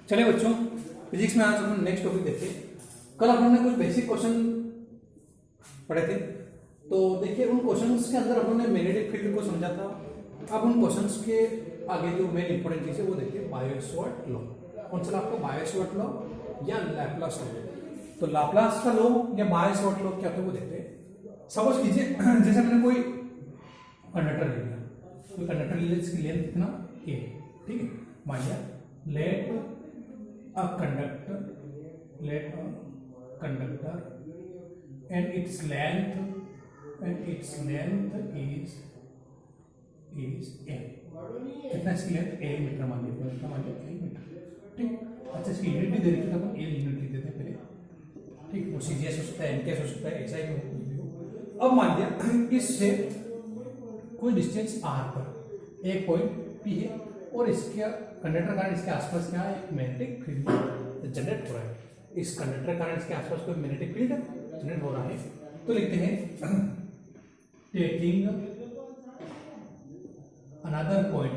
चलिए बच्चों, फिजिक्स में आज हम नेक्स्ट टॉपिक देखते हैं। कल हमने कुछ बेसिक क्वेश्चन पढ़े थे, तो देखिए उन क्वेश्चंस के अंदर हमने मैग्नेटिक फील्ड को समझा था। अब उन क्वेश्चंस के आगे जो मेन इंपॉर्टेंट चीज है वो देखिए बायो-सवार्ट लॉ। कौन सा आपको बायो-सवार्ट लॉ या लैपलास लॉ? तो लाप्लास का लॉ या बायो-सवार्ट लॉ क्या होता है वो देखते हैं। सपोज कीजिए जैसे मैंने कोई कंडक्टर ले लिया, कोई कंडक्टर ले लिया जिसकी लेंथ कितना a, ठीक है। मान लिया let a conductor and its length is a। कितना इसकी लेंथ a मीटर मान लिया, कितना मान लिया a मीटर, ठीक। अच्छा इसकी यूनिट भी दे रखी है, अपन a यूनिट लिख देते हैं पहले, ठीक। वो सीजीएस हो सकता है, एनकेएस हो सकता है, ऐसा ही हो। अब मान लिया इससे कोई डिस्टेंस r पर एक पॉइंट p है और इसके कंडक्टर कारण इसके आसपास क्या है, मैग्नेटिक फील्ड जनरेट हो रहा है। इस कंडक्टर कारण इसके आसपास कोई मैग्नेटिक फील्ड जनरेट हो रहा है, तो लिखते हैं taking another point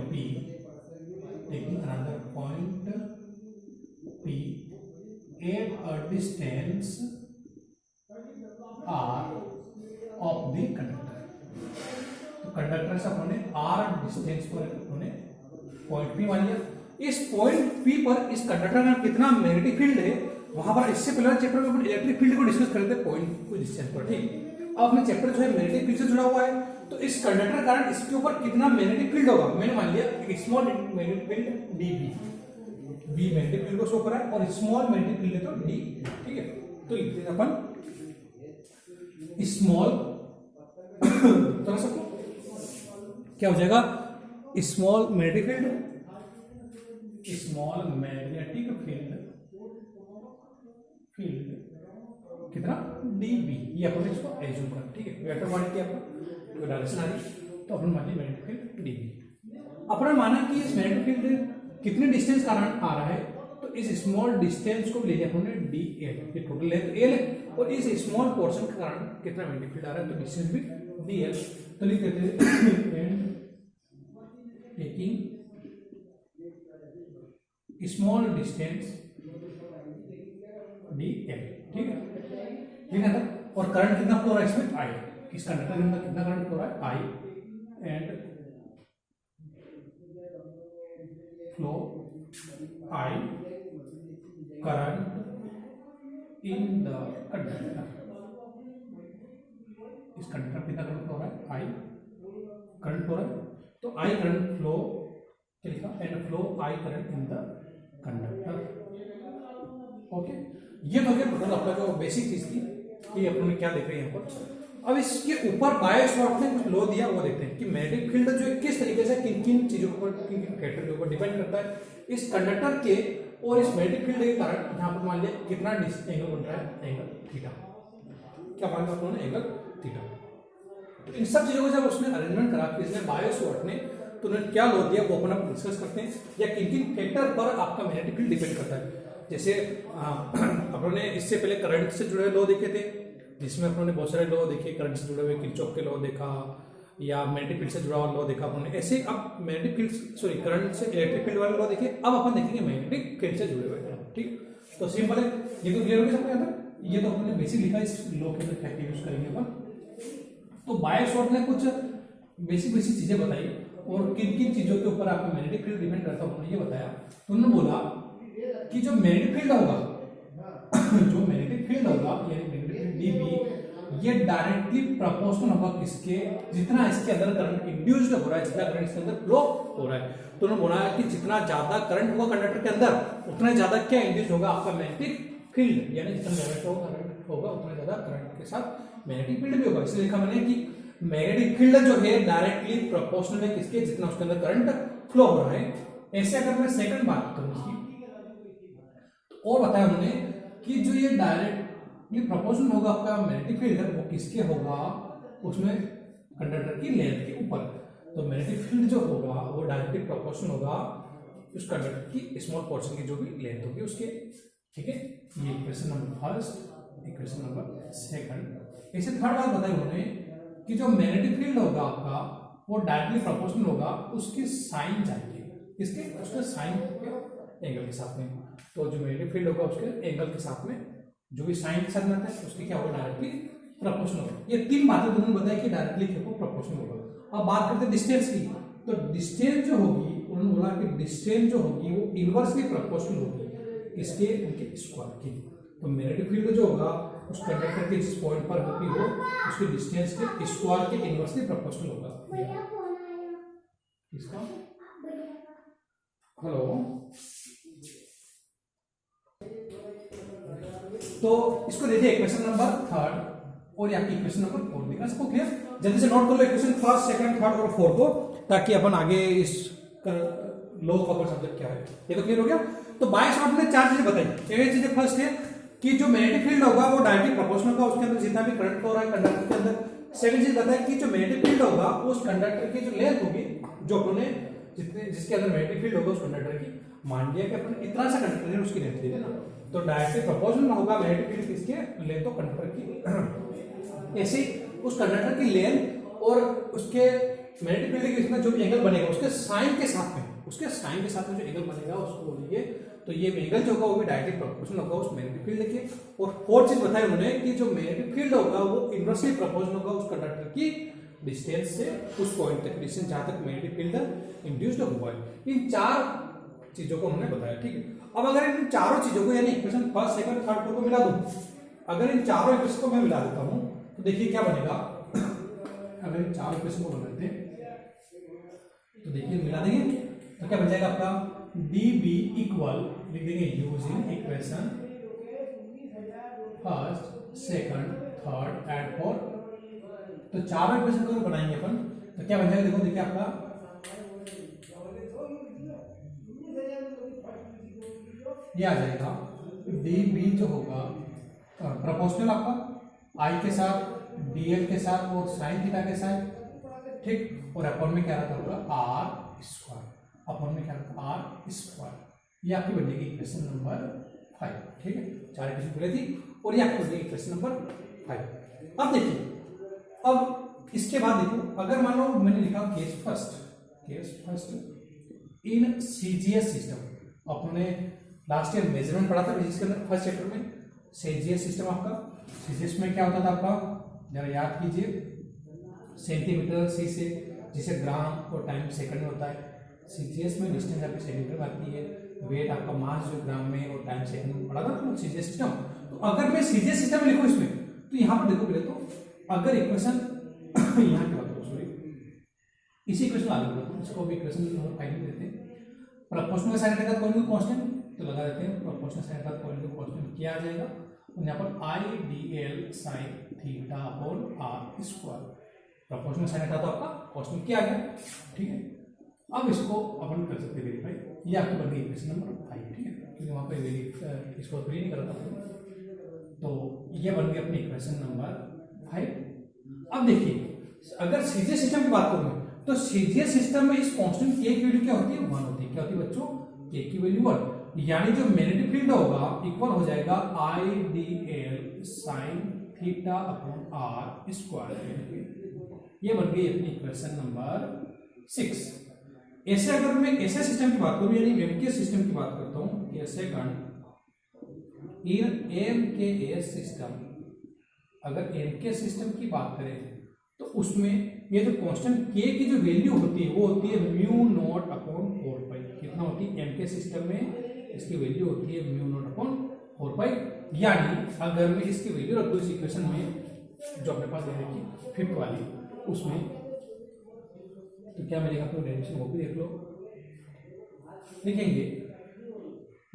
p at a distance r of the conductor. तो कंडक्टर से अपने r डिस्टेंस पर अपने पॉइंट p मान लिया। इस पॉइंट p पर इस कंडक्टर का कितना मैग्नेटिक फील्ड है, वहां पर इससे पहले चैप्टर में इलेक्ट्रिक फील्ड को डिस्कस कर रहे थे पॉइंट कुछ डिस्टेंस पर, ठीक। अब अपने चैप्टर जो है मैग्नेटिक फील्ड से जुड़ा हुआ है, तो इस कंडक्टर कारण इसके ऊपर कितना मैग्नेटिक फील्ड होगा। मैंने मान लिया एक small magnetic field dB, b magnetic field को शो कर रहा है और स्मॉल मैग्नेटिक फील्ड है तो d, ठीक है। तो लिखते हैं अपन स्मॉल तो सबको क्या हो जाएगा, स्मॉल मैग्नेटिक फील्ड कितना dB, ये अपन इसको एज्यूम कर, ठीक है। वेक्टर क्वांटिटी की आपको डायरेक्शन आ रही, तो अपन मान लिया मैग्नेटिक फील्ड dB। अपन माना कि इस मैग्नेटिक फील्ड कितने डिस्टेंस कारण आ रहा है, तो इस स्मॉल डिस्टेंस को ले लिया हमने dl, ये टोटल लेंथ l है, और इस स्मॉल पोर्शन के कारण कितना मैग्नेटिक फील्ड आ रहा है, तो डिस्टेंस भी dl। तो लिख देते हैं and taking small distance dl, ठीक है, ठीक है ना। और करंट कितना फ्लो रहा है इसमें, I, इस कंडक्टर के अंदर कितना करंट फ्लो रहा है, I, and flow I current in the conductor. इस कंडक्टर कितना करंट फ्लो रहा है, I करंट फ्लो रहा है, तो I करंट फ्लो क्या लिखा, and flow I current in the conductor. Okay, ये तो क्या टोटल आपका जो बेसिक चीज थी कि अपन ने क्या देख रहे हैं यहाँ पर। अब इसके ऊपर बायो-सवार्ट ने कुछ लॉ दिया, वो देखते हैं कि मैग्नेटिक फील्ड जो है किस तरीके से किन किन चीजों पर, किन किन फैक्टर के ऊपर डिपेंड करता है। इस कंडक्टर के और इस मैग्नेटिक फील्ड के कारण यहाँ पर मान लिया कितना एंगल बन रहा है, एंगल थीटा। क्या मान लिया उन्होंने, एंगल थीटा। तो इन सब चीजों को जब उसने अरेंजमेंट करा इसने बायो-सवार्ट ने, तो उन्होंने क्या लॉ दिया वो अपन डिस्कस करते हैं, या किन किन फैक्टर पर आपका मैग्नेटिक फील्ड डिपेंड करता है। जैसे अपन ने इससे पहले करंट से जुड़े लॉ देखे थे, जिसमें अपन ने बहुत सारे लॉ देखे, करंट से जुड़े हुए किरचॉफ के लॉ देखा, या मैग्नेटिक फील्ड से जुड़ा हुआ लॉ देखा अपन ने। ऐसे अब मैग्नेटिक फील्ड करंट से इलेक्ट्रिक फील्ड वाले लॉ देखे, अब अपन देखेंगे मैग्नेटिक फील्ड से जुड़े हुए, ठीक। तो सिंपल है, ये तो क्लियर हो गया सबके अंदर। ये तो अपने बेसिक लिखा, इस लॉ के अंदर क्या यूज करेंगे अपन। तो बायो-सवार्ट ने कुछ बेसिक चीजें बताई, और किन किन चीजों के ऊपर आपका मैग्नेटिक फील्ड डिपेंड करता है उन्होंने ये बताया। तो उन्होंने बोला कि जो मैग्नेटिक फील्ड होगा यानी मैग्नेटिक फील्ड dB, ये डायरेक्टली प्रोपोर्शनल होगा किसके, जितना इसके अंदर करंट इंड्यूस्ड हो रहा है, जितना करंट इसके अंदर फ्लो हो रहा है। तो उन्होंने बोला कि जितना ज्यादा करंट होगा कंडक्टर के अंदर, उतना ज्यादा क्या इंड्यूस होगा, आपका मैग्नेटिक फील्ड, यानी जितना करंट होगा उतना ज्यादा करंट के साथ मैग्नेटिक फील्ड भी होगा। इसलिए लिखा मैंने कि मैग्नेटिक फील्ड जो है डायरेक्टली प्रोपोर्शनल है किसके, जितना उसके अंदर करंट फ्लो हो रहा है। ऐसे अगर मैं सेकंड बात करूं इसकी, तो और बताया उन्होंने कि जो ये डायरेक्टली प्रोपोर्शनल होगा आपका मैग्नेटिक फील्ड है, वो किसके होगा, उसमें कंडक्टर की लेंथ के ऊपर। तो मैग्नेटिक फील्ड जो होगा वो डायरेक्टली प्रोपोर्शनल होगा उस कंडक्टर की स्मॉल पोर्शन की जो भी लेंथ होगी उसके, ठीक है। ये equation number first, equation number second. ऐसे थर्ड बात बताई उन्होंने कि जो मैग्नेटिक फील्ड होगा आपका वो डायरेक्टली प्रोपोर्शनल होगा उसकी साइन चाहिए, इसके उसके साइन के एंगल के साथ में। तो जो मैग्नेटिक फील्ड होगा उसके एंगल के साथ में जो भी साइन के साथ में आता है उसके क्या होगा, डायरेक्टली प्रोपोर्शनल होगा। ये तीन बातें दोनों बताया कि डायरेक्टली क्या होगा, प्रोपोर्शनल होगा। अब बात करते हैं डिस्टेंस की। तो डिस्टेंस जो होगी, उन्होंने बोला कि डिस्टेंस जो होगी वो इनवर्सली प्रोपोर्शनल होगी इसके उनके स्क्वायर की। तो मैग्नेटिक फील्ड जो होगा उस कंडक्टर के जिस पॉइंट पर होगी वो उसके डिस्टेंस के स्क्वायर के इनवर्सली प्रोपोर्शनल होगा। इसका हेलो, तो इसको देखिए इक्वेशन नंबर 3 और आपकी इक्वेशन नंबर 4 देखना सबको क्लियर। जल्दी से नोट कर लो इक्वेशन 1, 2, 3 और 4 को, ताकि अपन आगे इस लो कॉपर सब्जेक्ट क्या है ये तो क्लियर हो गया। तो बाय शॉर्ट में 4 चीजें बताई। एक चीज फर्स्ट है कि जो मैग्नेटिक फील्ड होगा वो डायरेक्टली प्रोपोर्शनल होगा उसके अंदर जितना भी करंट फ्लो रहा है कंडक्टर के अंदर। सेकंड चीज बताया कि जो मैग्नेटिक फील्ड होगा उस कंडक्टर की जो लेंथ होगी, जो अपने जिसके अंदर मैग्नेटिक फील्ड होगा उस कंडक्टर की, मान लिया कि अपन इतना सा कंडक्टर है उसकी लेंथ ले लेना, तो डायरेक्टली प्रोपोर्शनल होगा मैग्नेटिक फील्ड किसके लेंथ ऑफ कंडक्टर की। ऐसे उस कंडक्टर की लेंथ और उसके मैग्नेटिक फील्ड के इसमें जो एंगल बनेगा उसके साइन के साथ में, जो एंगल बनेगा उसको बोलिए। तो ये एंगल जो होगा वो भी डायरेक्टली प्रोपोर्शनल होगा उस मैग्नेटिक फील्ड के। और फोर्थ चीज बताई उन्होंने कि जो मैग्नेटिक फील्ड होगा वो इनवर्सली प्रोपोर्शनल होगा उस कंडक्टर की डिस्टेंस से उस पॉइंट तक, डिस्टेंस जहां तक मैग्नेटिक फील्ड इंड्यूस्ड हुआ है। इन 4 चीजों को उन्होंने बताया, ठीक है। अब अगर इन चारों चीजों को यानी इक्वेशन 1, 2, 3, 4 को मिला दूं, अगर इन चारों इक्वेशन को मैं मिला देता हूं तो देखिए क्या बनेगा। अगर इन चारों इक्वेशन को बनाते हैं तो देखिए मिला देंगे तो क्या बन जाएगा आपका dB इक्वल, लिख देंगे यूजिंग इक्वेशन 1, 2, 3 एंड 4। तो चारों इक्वेशन को बनाएंगे अपन तो क्या बन जाएगा, देखो देखिए आपका ये आ जाएगा dB जो होगा प्रोपोर्शनल आपका I के साथ, dl के साथ और साइन थीटा के साथ, ठीक। और अपॉन में क्या रहता होगा r स्क्वायर, अपॉन में क्या रहता है r स्क्वायर। ये आपकी बनेगी इक्वेशन नंबर 5, ठीक है। 4 इक्वेशन पूरी थी और ये आपकी बनेगी इक्वेशन नंबर 5। अब देखिए, अब इसके बाद देखो, अगर मान लो मैंने लिखा case first in CGS system, अपने लास्ट ईयर मेजरमेंट पढ़ा था फिजिक्स के अंदर फर्स्ट चैप्टर में। सीजीएस सिस्टम आपका, सीजीएस में क्या होता था आपका, जरा याद कीजिए, सेंटीमीटर सी से जिसे ग्राम और टाइम सेकंड में होता है। सीजीएस में डिस्टेंस आपकी सेंटीमीटर में आती है, वेट आपका मास जो ग्राम में और टाइम सेकंड में पढ़ा था ना सीजीएस सिस्टम। तो अगर मैं सीजीएस सिस्टम में लिखूं इसमें, तो यहाँ पर देखो पहले तो अगर इक्वेशन यहाँ की बात करो, सॉरी इसी इक्वेशन आगे बढ़ो, इसको भी इक्वेशन नंबर 5 में देते हैं। प्रोपोर्शनल साइन के साथ कोई भी कांस्टेंट तो लगा देते हैं, प्रोपोर्शनल साइन के साथ कोई भी कांस्टेंट क्या आ जाएगा, और यहाँ पर I dl sin theta upon r square. Proportional sine का तो आपका कांस्टेंट क्या आ गया, ठीक है। अब इसको अपन कर सकते हैं वेरीफाई, ये आपकी बन गई इक्वेशन नंबर 5, ठीक है, क्योंकि वहाँ पे इसको प्री नहीं करा था। तो ये बन गई अपनी इक्वेशन नंबर 5। अब देखिए, अगर सीजीएस सिस्टम की बात करूँ तो सीजीएस सिस्टम में इस कांस्टेंट k की वैल्यू क्या होती है, 1 होती है। क्या होती है बच्चों, k की वैल्यू 1, यानी जो मैग्नेटिक फील्ड होगा इक्वल हो जाएगा I dl sin theta upon r square. ये बन गई अपनी इक्वेशन नंबर 6। ऐसे अगर मैं ऐसे सिस्टम की बात करूं, यानी एमके सिस्टम की बात करता हूं, कैसे इन एमकेएस सिस्टम, अगर एमके सिस्टम की बात करें तो उसमें ये जो कांस्टेंट k की जो वैल्यू होती है वो होती है म्यू नॉट अपॉन 4 पाई। कितना होती है एमके सिस्टम में, इसकी वैल्यू होती है म्यू नॉट अपॉन 4 पाई। यानी अगर मैं इसकी वैल्यू रख दूं इस इक्वेशन में जो अपने पास दे रखी 5th वाली, उसमें तो क्या मिलेगा आपको, डेरिवेशन वो भी देख लो। लिखेंगे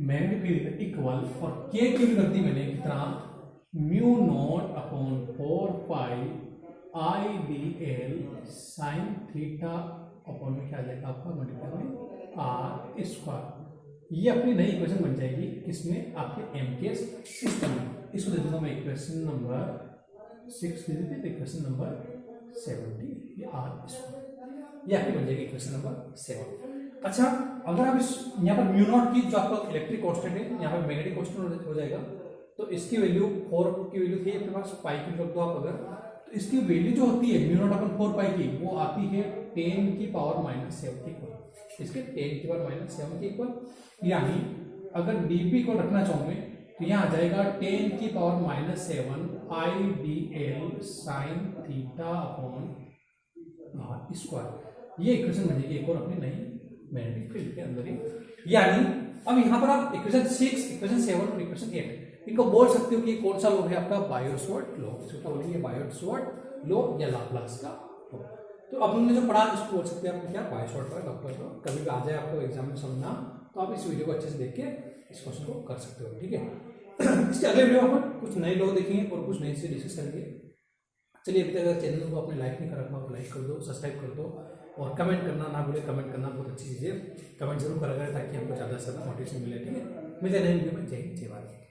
मैग्नेटिक फील्ड इक्वल, और k की वैल्यू रख दी मैंने कितना, mu naught upon 4 pi I dl sin theta upon में क्या आ जाएगा आपका, मल्टीप्लाई में r स्क्वायर। ये अपनी नई इक्वेशन बन जाएगी किसमें, आपके एमके सिस्टम में। इसको दे दूंगा मैं इक्वेशन नंबर 6 दे देते, इक्वेशन नंबर 70, ये r स्क्वायर, ये आपकी बन जाएगी इक्वेशन नंबर 7। अच्छा, अगर आप इस यहाँ पर म्यू नॉट की जो आपका इलेक्ट्रिक कांस्टेंट है, यहाँ पर मैग्नेटिक कांस्टेंट हो जाएगा, तो इसकी वैल्यू 4 की वैल्यू थी अपने पास, पाई की रख दो आप अगर, तो इसकी वैल्यू जो होती है म्यू नॉट अपॉन 4 पाई की, वो आती है 10 की पावर -7 की। इसके 10 की पावर माइनस 7 के इक्वल। यानी अगर डीपी को रखना चाहूँ तो यहाँ आ जाएगा 10 की power minus 7 I D L sine theta upon R square. ये इक्वेशन बनेगी एक और अपनी नई मैग्नेटिक फील्ड के अंदर ही। यानी अब यहाँ पर आप इक्वेशन 6, इक्वेशन 7 और इक्वेशन 8 इनको बोल सकते हो कि कौन सा लॉ है आपका, बायो-सावर्ट लॉ। इसको क्या बोलेंगे, बायो-सावर्ट लॉ या लाप्लास का लॉ। तो अब हमने जो पढ़ा इसको बोल सकते हैं आप क्या, बायो-सावर्ट का लाप्लास लॉ। कभी भी आ जाए आपको एग्जाम में समझना तो आप इस वीडियो को अच्छे से देख के इस क्वेश्चन को कर सकते हो, ठीक है। इसके अगले वीडियो में कुछ नए लॉ देखेंगे और कुछ नए से डिस्कस करेंगे। चलिए अभी तक अगर चैनल को आपने लाइक नहीं कर रखा तो लाइक कर दो, सब्सक्राइब कर दो और कमेंट करना ना भूले। कमेंट करना बहुत अच्छी चीज़ है, कमेंट जरूर करा करें ताकि हमको ज़्यादा से ज़्यादा मोटिवेशन मिले, ठीक है। मिलते हैं नए वीडियो में। जय हिंद, जय भारत।